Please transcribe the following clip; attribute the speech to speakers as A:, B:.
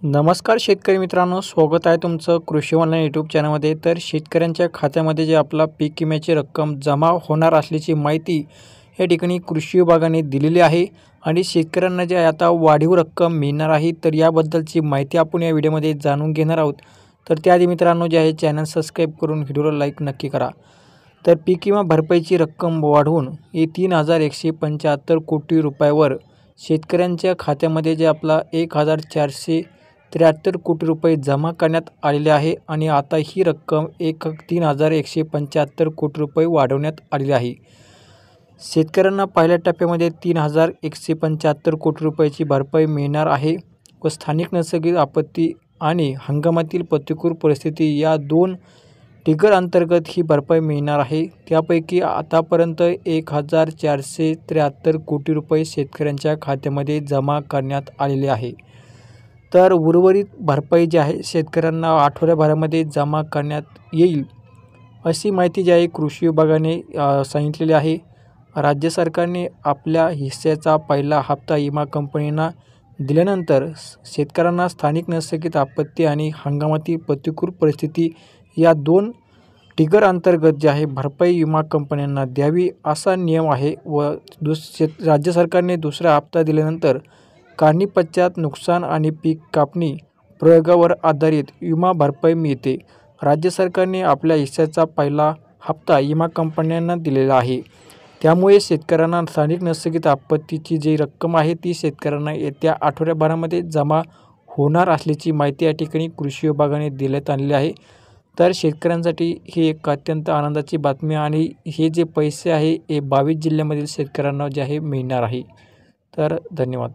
A: नमस्कार शेतकरी मित्रांनो, स्वागत आहे तुमचं कृषी ऑनलाईन यूट्यूब चॅनलमध्ये। तर शेतकऱ्यांच्या खात्यामध्ये जे आपला पीक विम्याची रक्कम जमा होणार असल्याची माहिती या ठिकाणी कृषी विभागाने दिलेली आहे आणि शेतकऱ्यांना जे आता वाढीव रक्कम मिळणार आहे, तर याबद्दलची माहिती आपण या व्हिडिओमध्ये जाणून घेणार आहोत। तर त्याआधी मित्रांनो, जे आहे चॅनल सबस्क्राईब करून व्हिडिओला लाईक नक्की करा। तर पीक विमा भरपाईची रक्कम वाढवून 3,175 कोटी रुपयावर शेतकऱ्यांच्या खात्यामध्ये जे आपला 1,473 कोटी रुपये जमा करण्यात आलेले आहे आणि आता ही रक्कम 3,175 कोटी रुपये वाढवण्यात आलेली आहे। शेतकऱ्यांना पहिल्या टप्प्यामध्ये 3,175 कोटी रुपयाची भरपाई मिळणार आहे व स्थानिक नैसर्गिक आपत्ती आणि हंगामातील प्रतिकूल परिस्थिती या दोन ट्रिगर अंतर्गत ही भरपाई मिळणार आहे। त्यापैकी आतापर्यंत 1,473 कोटी रुपये शेतकऱ्यांच्या खात्यामध्ये जमा करण्यात आलेले आहे। तर उर्वरित भरपाई जी आहे शेतकऱ्यांना आठवड्याभरामध्ये जमा करण्यात येईल, अशी माहिती जी आहे कृषी विभागाने सांगितलेली आहे। राज्य सरकारने आपल्या हिस्स्याचा पहिला हप्ता विमा कंपनींना दिल्यानंतर शेतकऱ्यांना स्थानिक नैसर्गिक आपत्ती आणि हंगामातील प्रतिकूल परिस्थिती या दोन ट्रिगर अंतर्गत जे आहे भरपाई विमा कंपन्यांना द्यावी असा नियम आहे व राज्य सरकारने दुसरा हप्ता दिल्यानंतर काढणी पश्चात नुकसान आणि पीक कापणी प्रयोगावर आधारित विमा भरपाई मिळते। राज्य सरकारने आपल्या हिस्स्याचा पहिला हप्ता विमा कंपन्यांना दिलेला आहे, त्यामुळे शेतकऱ्यांना स्थानिक नैसर्गिक आपत्तीची जी रक्कम आहे ती शेतकऱ्यांना येत्या आठवड्याभरामध्ये जमा होणार असल्याची माहिती या ठिकाणी कृषी विभागाने देण्यात आलेली आहे। तर शेतकऱ्यांसाठी ही एक अत्यंत आनंदाची बातमी आणि हे जे पैसे आहे हे 22 जिल्ह्यामधील शेतकऱ्यांना जे आहे मिळणार आहे। तर धन्यवाद।